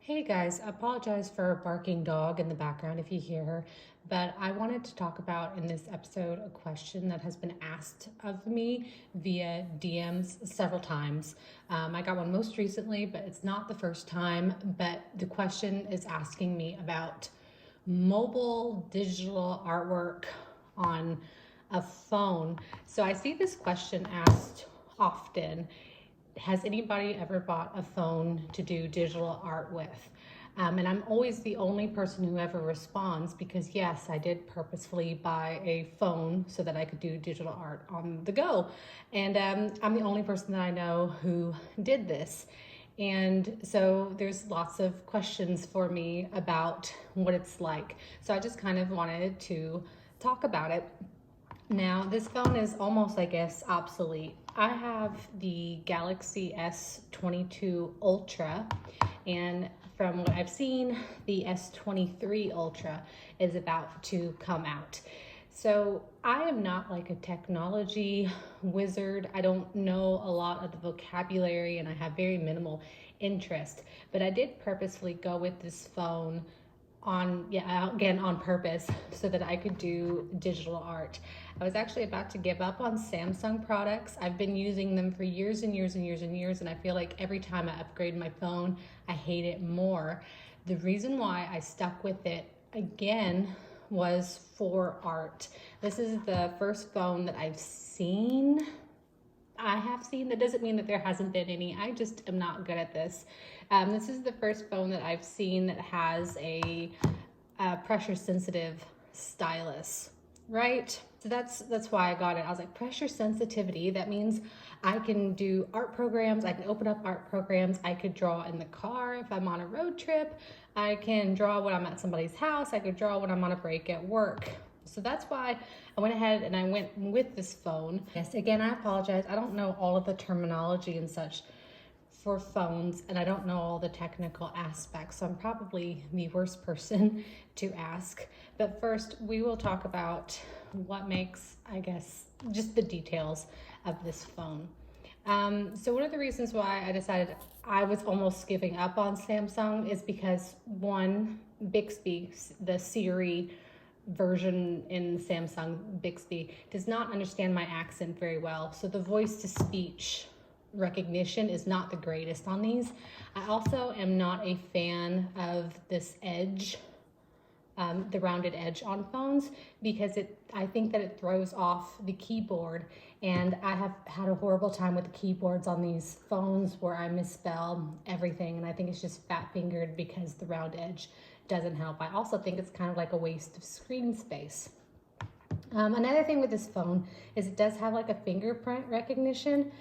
Hey guys, I apologize for a barking dog in the background if you hear her, but I wanted to talk about in this episode a question that has been asked of me via DMs several times. I got one most recently, but it's not the first time, but the question is asking me about mobile digital artwork on a phone. So I see this question asked often. Has anybody ever bought a phone to do digital art with? And I'm always the only person who ever responds because yes, I did purposefully buy a phone so that I could do digital art on the go. And I'm the only person that I know who did this. And so there's lots of questions for me about what it's like. So I just kind of wanted to talk about it. Now, this phone is almost, I guess, obsolete. I have the Galaxy S22 Ultra, and from what I've seen, the S23 Ultra is about to come out. So I am not like a technology wizard. I don't know a lot of the vocabulary, and I have very minimal interest, but I did purposefully go with this phone on purpose so that I could do digital art. I was actually about to give up on Samsung products. I've been using them for years and years and years and years, and I feel like every time I upgrade my phone, I hate it more. The reason why I stuck with it again was for art. This is the first phone that I have seen. That doesn't mean that there hasn't been any. I just am not good at this. This is the first phone that I've seen that has a pressure sensitive stylus, right? So that's why I got it. I was like, pressure sensitivity, that means I can do art programs, I can open up art programs, I could draw in the car if I'm on a road trip, I can draw when I'm at somebody's house, I could draw when I'm on a break at work. So that's why I went ahead and I went with this phone. Yes, again, I apologize. I don't know all of the terminology and such for phones, and I don't know all the technical aspects, so I'm probably the worst person to ask. But first, we will talk about what makes, I guess, just the details of this phone. So one of the reasons why I decided I was almost giving up on Samsung is because one, Bixby, the Siri version in Samsung Bixby does not understand my accent very well. So the voice to speech recognition is not the greatest on these. I also am not a fan of this edge, the rounded edge on phones, because I think that it throws off the keyboard, and I have had a horrible time with the keyboards on these phones where I misspell everything, and I think it's just fat fingered because the round edge doesn't help. I also think it's kind of like a waste of screen space. Another thing with this phone is it does have like a fingerprint recognition.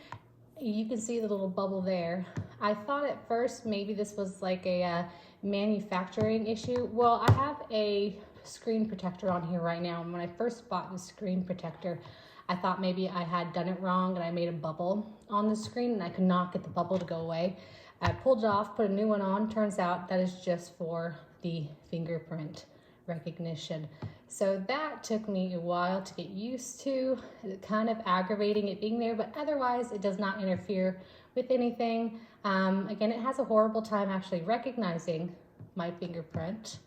You can see the little bubble there. I thought at first maybe this was like a manufacturing issue. Well, I have a screen protector on here right now, and when I first bought the screen protector, I thought maybe I had done it wrong and I made a bubble on the screen and I could not get the bubble to go away. I pulled it off, put a new one on. Turns out that is just for the fingerprint recognition. So that took me a while to get used to. It's kind of aggravating it being there, but otherwise it does not interfere with anything. Again, it has a horrible time actually recognizing my fingerprint.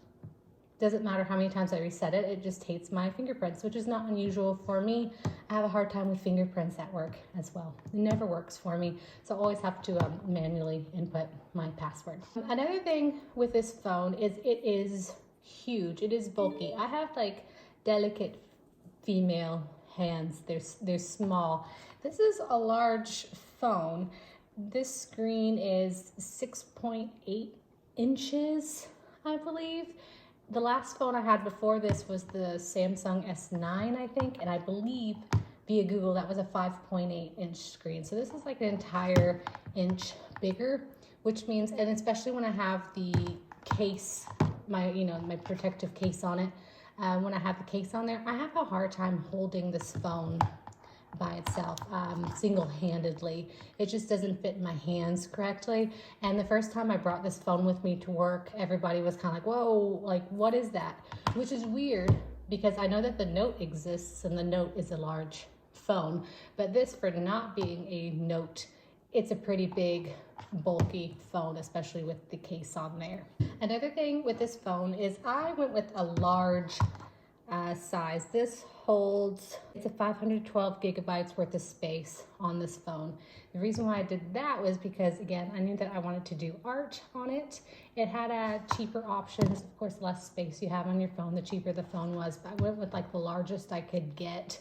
Doesn't matter how many times I reset it, it just hates my fingerprints, which is not unusual for me. I have a hard time with fingerprints at work as well. It never works for me, so I always have to manually input my password. Another thing with this phone is it is huge. It is bulky. I have like delicate female hands. They're small. This is a large phone. This screen is 6.8 inches, I believe. The last phone I had before this was the Samsung S9, I think, and I believe via Google that was a 5.8 inch screen. So this is like an entire inch bigger, which means, and especially when I have the case, my protective case on it, when I have the case on there, I have a hard time holding this phone by itself, single-handedly. It just doesn't fit in my hands correctly. And the first time I brought this phone with me to work, everybody was kind of like, whoa, like, what is that? Which is weird because I know that the Note exists and the Note is a large phone, but this, for not being a Note, it's a pretty big, bulky phone, especially with the case on there. Another thing with this phone is I went with a large size. This holds, it's a 512 gigabytes worth of space on this phone. The reason why I did that was because, again, I knew that I wanted to do art on it. It had cheaper options. Of course, less space you have on your phone, the cheaper the phone was, but I went with like the largest I could get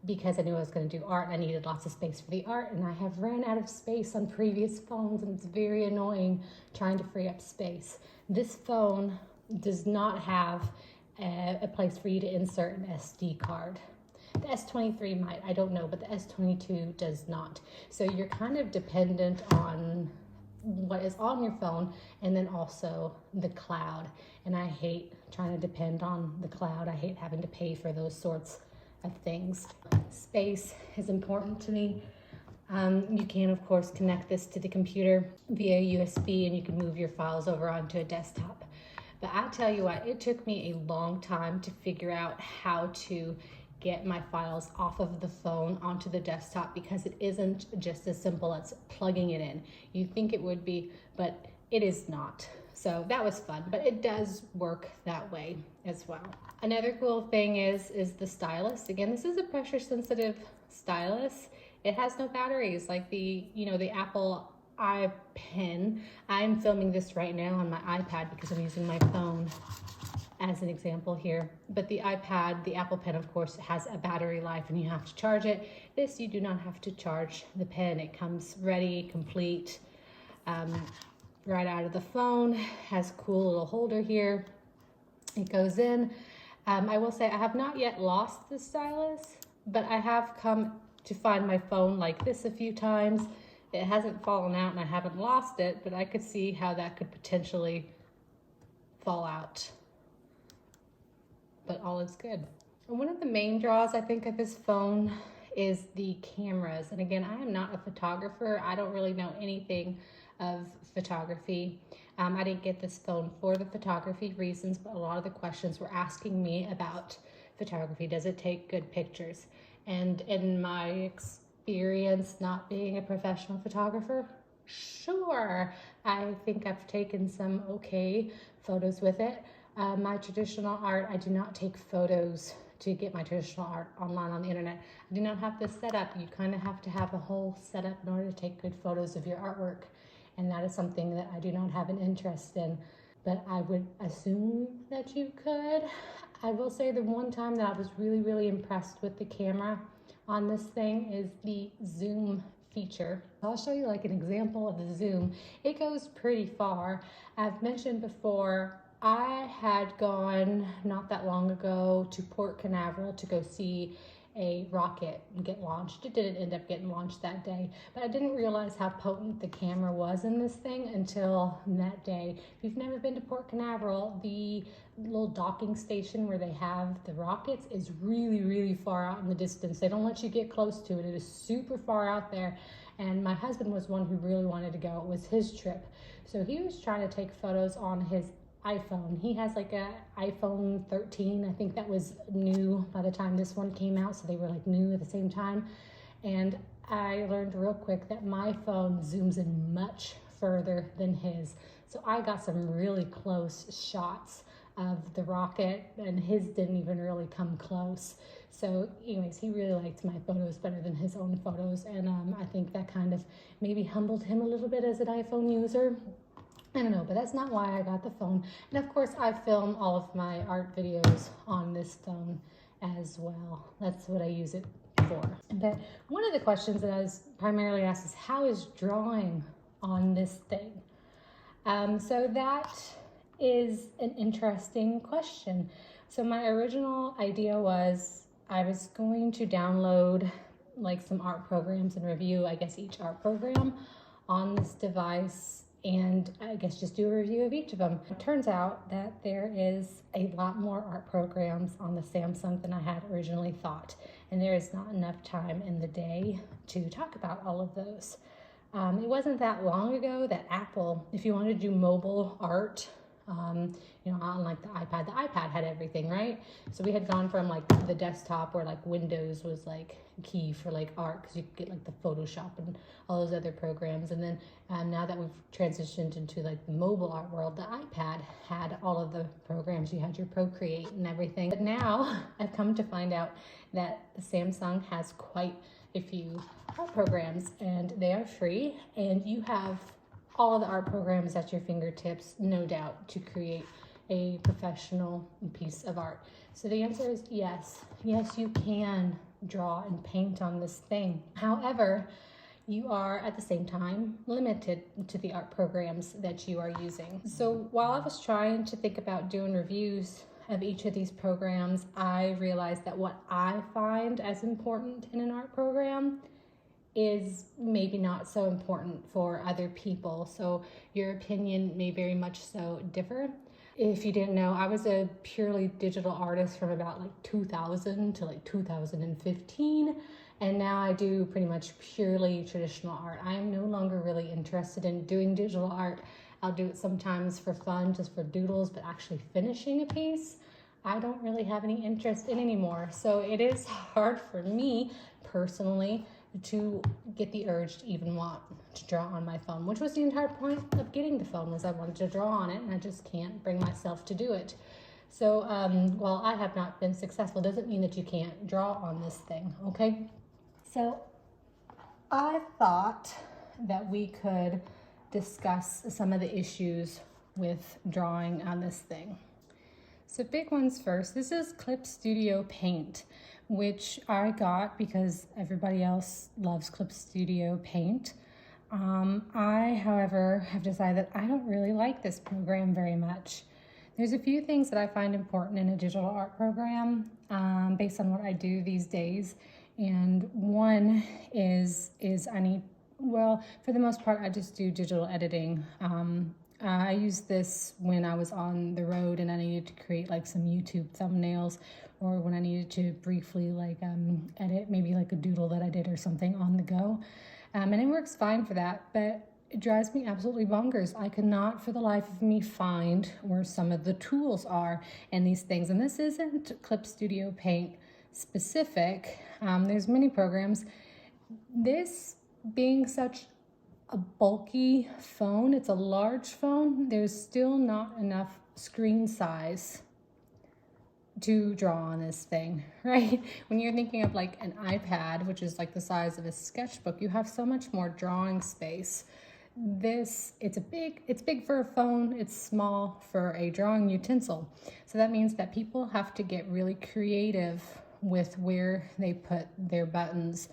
because I knew I was going to do art and I needed lots of space for the art, and I have ran out of space on previous phones, and it's very annoying trying to free up space. This phone does not have a place for you to insert an SD card. The S23 might, I don't know, but the S22 does not. So you're kind of dependent on what is on your phone and then also the cloud. And I hate trying to depend on the cloud. I hate having to pay for those sorts of things. Space is important to me. You can, of course, connect this to the computer via USB, and you can move your files over onto a desktop. But I tell you what, it took me a long time to figure out how to get my files off of the phone onto the desktop, because it isn't just as simple as plugging it in. You think it would be, but it is not. So that was fun, but it does work that way as well. Another cool thing is the stylus. Again, this is a pressure sensitive stylus. It has no batteries like the Apple iPen. I'm filming this right now on my iPad because I'm using my phone as an example here. But the iPad, the Apple Pen, of course, has a battery life and you have to charge it. This, you do not have to charge the pen. It comes ready, complete, right out of the phone. Has a cool little holder here. It goes in. I will say I have not yet lost the stylus, but I have come to find my phone like this a few times. It hasn't fallen out and I haven't lost it, but I could see how that could potentially fall out. But all is good. And one of the main draws, I think, of this phone is the cameras. And again, I am not a photographer. I don't really know anything of photography. I didn't get this phone for the photography reasons, but a lot of the questions were asking me about photography. Does it take good pictures? And in my experience, not being a professional photographer, sure, I think I've taken some okay photos with it. My traditional art, I do not take photos to get my traditional art online on the internet. I do not have this set up. You kind of have to have a whole setup in order to take good photos of your artwork. And that is something that I do not have an interest in, but I would assume that you could. I will say the one time that I was really, really impressed with the camera on this thing is the zoom feature. I'll show you like an example of the zoom. It goes pretty far. I've mentioned before, I had gone not that long ago to Port Canaveral to go see a rocket get launched. It didn't end up getting launched that day, but I didn't realize how potent the camera was in this thing until that day. If you've never been to Port Canaveral, the little docking station where they have the rockets is really, really far out in the distance. They don't let you get close to it. It is super far out there. And my husband was one who really wanted to go. It was his trip. So he was trying to take photos on his iPhone. He has like a iPhone 13. I think that was new by the time this one came out, so they were like new at the same time. And I learned real quick that my phone zooms in much further than his. So I got some really close shots of the rocket, and his didn't even really come close. So anyways, he really liked my photos better than his own photos, and I think that kind of maybe humbled him a little bit as an iPhone user. I don't know, but that's not why I got the phone. And of course, I film all of my art videos on this phone as well. That's what I use it for. But one of the questions that I was primarily asked is, how is drawing on this thing? So that is an interesting question. So my original idea was I was going to download like some art programs and review, I guess, each art program on this device, and I guess just do a review of each of them. It turns out that there is a lot more art programs on the Samsung than I had originally thought, and there is not enough time in the day to talk about all of those. It wasn't that long ago that Apple, if you want to do mobile art, Unlike the iPad had everything, right? So we had gone from like the desktop where like Windows was like key for like art, because you could get like the Photoshop and all those other programs. And then now that we've transitioned into like the mobile art world, the iPad had all of the programs. You had your Procreate and everything. But now I've come to find out that Samsung has quite a few art programs, and they are free, and you have all of the art programs at your fingertips, no doubt, to create a professional piece of art. So the answer is yes. Yes, you can draw and paint on this thing. However, you are at the same time limited to the art programs that you are using. So while I was trying to think about doing reviews of each of these programs, I realized that what I find as important in an art program is maybe not so important for other people. So your opinion may very much so differ. If you didn't know, I was a purely digital artist from about like 2000 to like 2015. And now I do pretty much purely traditional art. I am no longer really interested in doing digital art. I'll do it sometimes for fun, just for doodles, but actually finishing a piece, I don't really have any interest in anymore. So it is hard for me personally to get the urge to even want to draw on my phone, which was the entire point of getting the phone, was I wanted to draw on it, and I just can't bring myself to do it. So while I have not been successful, doesn't mean that you can't draw on this thing, okay? So I thought that we could discuss some of the issues with drawing on this thing. So big ones first. This is Clipstudio Paint, which I got because everybody else loves Clipstudio Paint. I, however, have decided that I don't really like this program very much. There's a few things that I find important in a digital art program based on what I do these days. And one is I need, well, for the most part, I just do digital editing. I used this when I was on the road and I needed to create like some YouTube thumbnails, or when I needed to briefly like edit maybe like a doodle that I did or something on the go. And it works fine for that, but it drives me absolutely bonkers. I cannot for the life of me find where some of the tools are in these things. And this isn't Clipstudio Paint specific. There's many programs. This being such a bulky phone, it's a large phone, there's still not enough screen size to draw on this thing, right? When you're thinking of like an iPad, which is like the size of a sketchbook, you have so much more drawing space. This, it's big for a phone, it's small for a drawing utensil. So that means that people have to get really creative with where they put their buttons.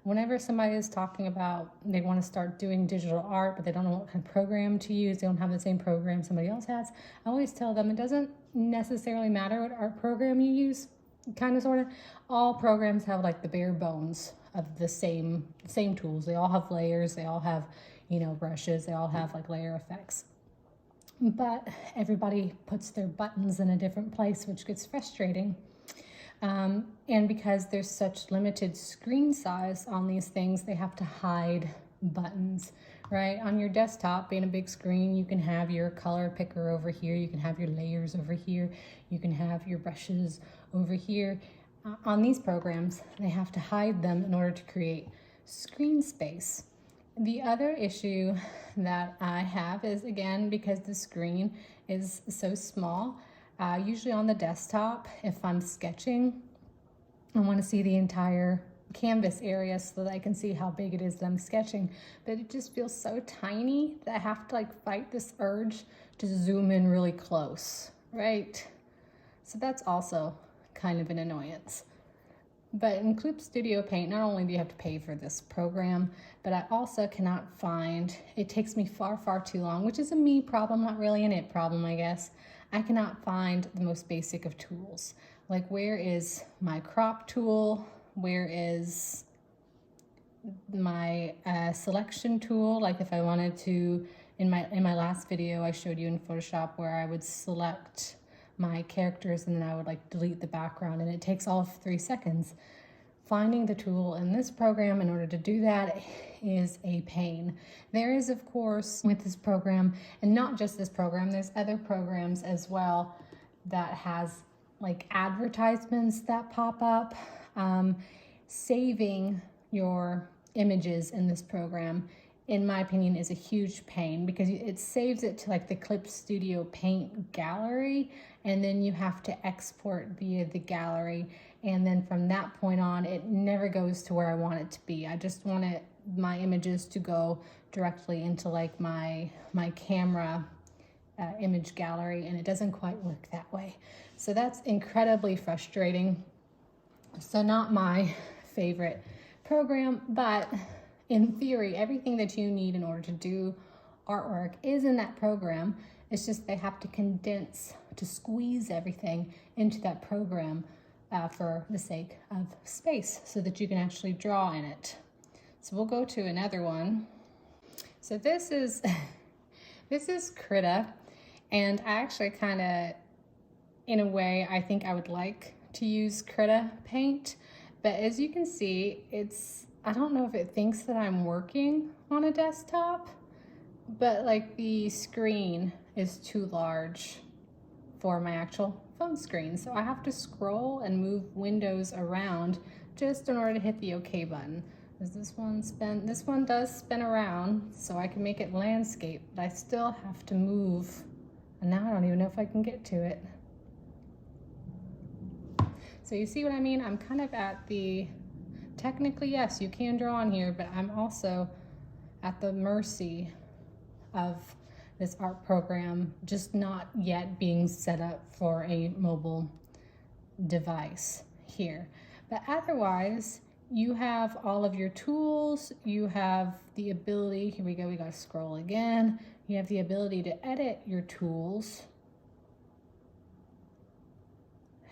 Whenever somebody is talking about they want to start doing digital art, but they don't know what kind of program to use, they don't have the same program somebody else has, I always tell them it doesn't necessarily matter what art program you use, kind of, sort of. All programs have like the bare bones of the same tools. They all have layers, they all have, brushes, they all have like layer effects. But everybody puts their buttons in a different place, which gets frustrating. And because there's such limited screen size on these things, they have to hide buttons, right? On your desktop, being a big screen, you can have your color picker over here, you can have your layers over here, you can have your brushes over here. On these programs, they have to hide them in order to create screen space. The other issue that I have is, again, because the screen is so small, usually on the desktop, if I'm sketching, I want to see the entire canvas area so that I can see how big it is that I'm sketching. But it just feels so tiny that I have to like fight this urge to zoom in really close, right? So that's also kind of an annoyance. But in Clipstudio Paint, not only do you have to pay for this program, but I also cannot find, it takes me far, far too long, which is a me problem, not really an it problem, I guess. I cannot find the most basic of tools. Like, where is my crop tool? Where is my selection tool? Like if I wanted to, in my last video, I showed you in Photoshop where I would select my characters and then I would like delete the background, and it takes all of 3 seconds. finding the tool in this program in order to do that is a pain. There is, of course, with this program, and not just this program, there's other programs as well that has like advertisements that pop up. Saving your images in this program, in my opinion, is a huge pain because it saves it to like the clipstudiopaint gallery, and then you have to export via the gallery, and then from that point on it never goes to where I want it to be. I just want my images to go directly into like my camera image gallery, and it doesn't quite work that way. So that's incredibly frustrating. So not my favorite program, but in theory, everything that you need in order to do artwork is in that program. It's just they have to condense, to squeeze everything into that program for the sake of space so that you can actually draw in it. So we'll go to another one. So this is Krita, and I actually kind of, in a way, I think I would like to use Krita paint, but as you can see, I don't know if it thinks that I'm working on a desktop, but like the screen is too large for my actual phone screen. So I have to scroll and move windows around just in order to hit the OK button. Does this one spin? This one does spin around, so I can make it landscape, but I still have to move. And now I don't even know if I can get to it. So you see what I mean? I'm kind of at the, technically, yes, you can draw on here, but I'm also at the mercy of this art program just not yet being set up for a mobile device here. But otherwise, you have all of your tools, you have the ability, here we go, we gotta scroll again. You have the ability to edit your tools.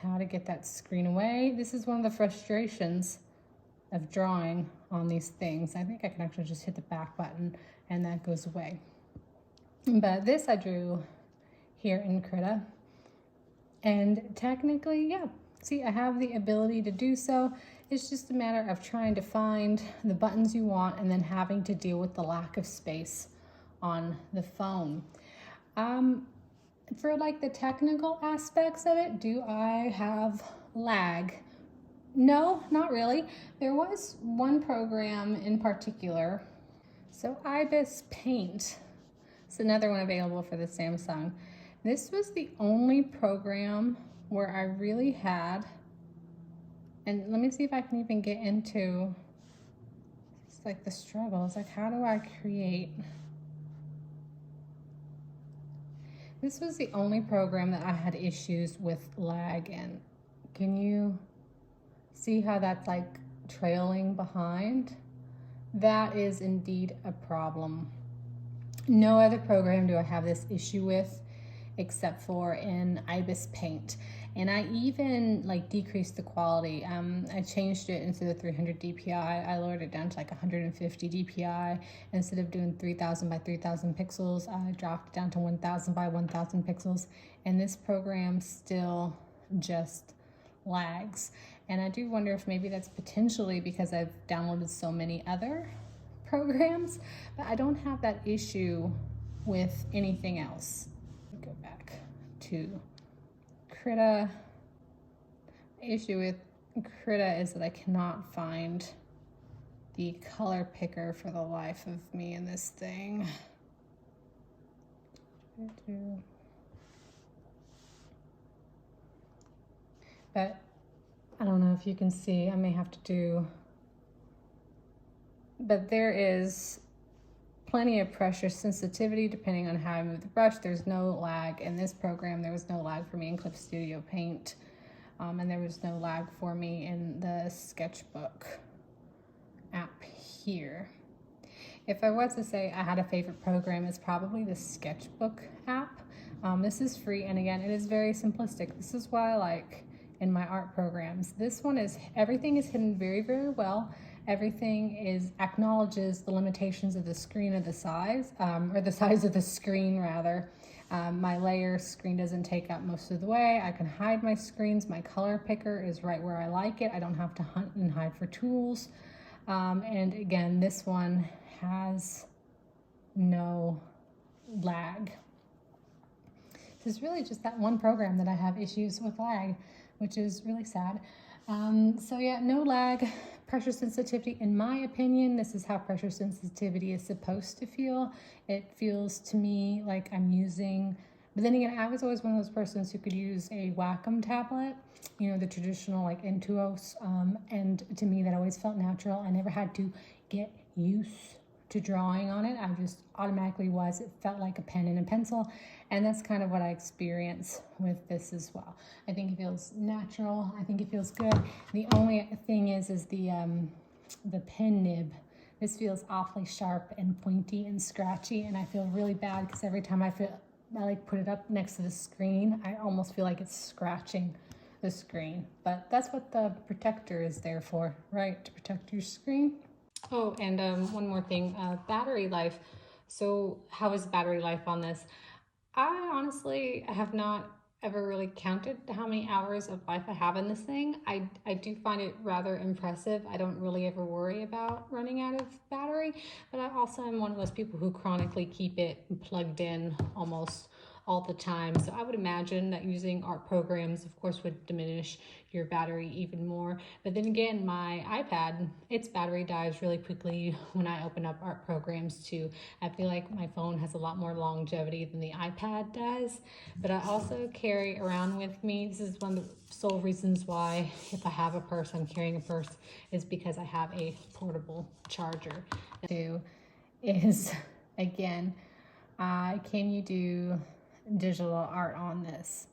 How to get that screen away. This is one of the frustrations of drawing on these things. I think I can actually just hit the back button and that goes away. But this I drew here in Krita. And technically, yeah, see, I have the ability to do so. It's just a matter of trying to find the buttons you want and then having to deal with the lack of space on the phone. For like the technical aspects of it, do I have lag? No, not really. There was one program in particular. So Ibis Paint is another one available for the Samsung. This was the only program where I really had, and let me see if I can even get into, it's like the struggles, like how do I create? This was the only program that I had issues with lag in. Can you see how that's like trailing behind? That is indeed a problem. No other program do I have this issue with except for in Ibis Paint. And I even like decreased the quality. I changed it instead of 300 DPI. I lowered it down to like 150 DPI. Instead of doing 3000 by 3000 pixels, I dropped it down to 1000 by 1000 pixels. And this program still just lags. And I do wonder if maybe that's potentially because I've downloaded so many other programs, but I don't have that issue with anything else. Go back to Krita. The issue with Krita is that I cannot find the color picker for the life of me in this thing. But I don't know if you can see, I may have to do, but there is plenty of pressure sensitivity depending on how I move the brush. There's no lag in this program. There was no lag for me in Clipstudio and there was no lag for me in the Sketchbook app here. If I was to say I had a favorite program, it's probably the Sketchbook app. This is free, and again, it is very simplistic. This is why I like in my art programs. This one is, everything is hidden very, very well. Everything is acknowledges the limitations of the screen or the size, or the size of the screen rather. My layer screen doesn't take up most of the way. I can hide my screens. My color picker is right where I like it. I don't have to hunt and hide for tools. And again, this one has no lag. This is really just that one program that I have issues with lag, which is really sad. So yeah, no lag, pressure sensitivity. In my opinion, this is how pressure sensitivity is supposed to feel. It feels to me like I'm using, but then again, I was always one of those persons who could use a Wacom tablet, you know, the traditional like Intuos, and to me that always felt natural. I never had to get used to drawing on it. I just automatically was. It felt like a pen and a pencil, and that's kind of what I experience with this as well. I think it feels natural. I think it feels good. The only thing is the pen nib. This feels awfully sharp and pointy and scratchy, and I feel really bad because every time I like put it up next to the screen, I almost feel like it's scratching the screen. But that's what the protector is there for, right? To protect your screen. Oh, and one more thing, battery life. So how is battery life on this? I honestly have not ever really counted how many hours of life I have in this thing. I do find it rather impressive. I don't really ever worry about running out of battery, but I also am one of those people who chronically keep it plugged in almost all the time. So I would imagine that using art programs, of course, would diminish your battery even more. But then again, my iPad, its battery dies really quickly when I open up art programs too. I feel like my phone has a lot more longevity than the iPad does. But I also carry around with me, this is one of the sole reasons why if I have a purse, I'm carrying a purse, is because I have a portable charger. Two is, again, can you do digital art on this?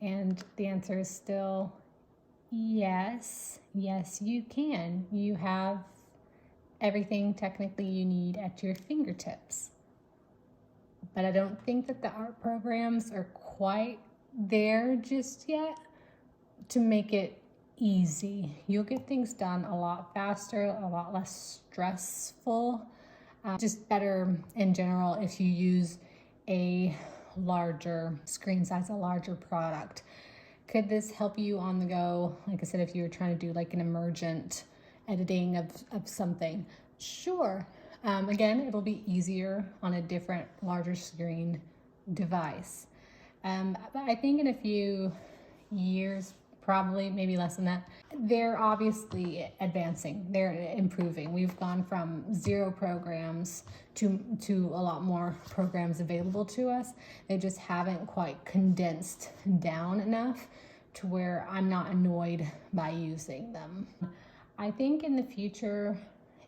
And the answer is still yes. Yes, you can. You have everything technically you need at your fingertips. But I don't think that the art programs are quite there just yet to make it easy. You'll get things done a lot faster, a lot less stressful, just better in general if you use a larger screen size, a larger product. Could this help you on the go? Like I said, if you were trying to do like an emergent editing of something, sure. Again, it'll be easier on a different, larger screen device. But I think in a few years, probably maybe less than that, they're obviously advancing, they're improving. We've gone from 0 programs to a lot more programs available to us. They just haven't quite condensed down enough to where I'm not annoyed by using them. I think in the future,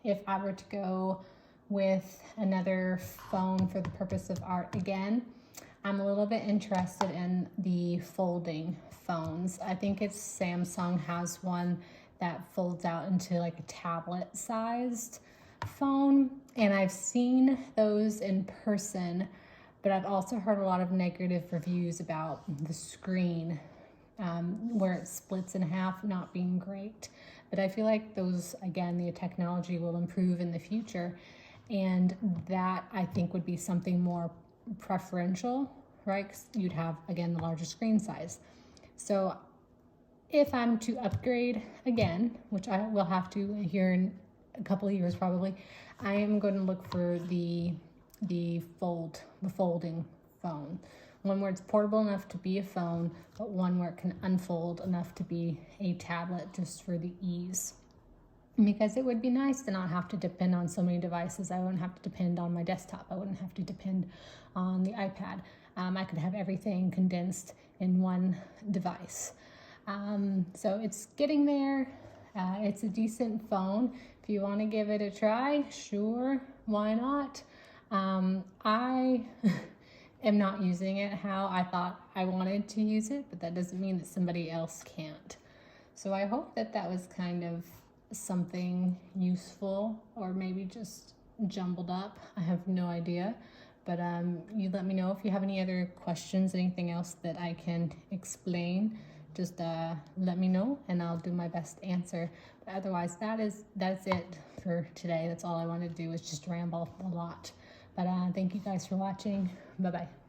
if I were to go with another phone for the purpose of art again, I'm a little bit interested in the folding phones. I think it's Samsung has one that folds out into like a tablet sized phone, and I've seen those in person, but I've also heard a lot of negative reviews about the screen where it splits in half not being great. But I feel like those, again, the technology will improve in the future, and that I think would be something more preferential, right? 'Cause you'd have, again, the larger screen size. So if I'm to upgrade again, which I will have to here in a couple of years probably, I am going to look for the folding phone. One where it's portable enough to be a phone, but one where it can unfold enough to be a tablet, just for the ease. Because it would be nice to not have to depend on so many devices. I wouldn't have to depend on my desktop. I wouldn't have to depend on the iPad. I could have everything condensed in one device. So it's getting there. It's a decent phone. If you want to give it a try, sure, why not? I am not using it how I thought I wanted to use it, but that doesn't mean that somebody else can't. So I hope that that was kind of something useful, or maybe just jumbled up. I have no idea. But you let me know if you have any other questions, anything else that I can explain. Just let me know and I'll do my best to answer. But otherwise, that's it for today. That's all I wanted to do, is just ramble a lot. But thank you guys for watching. Bye-bye.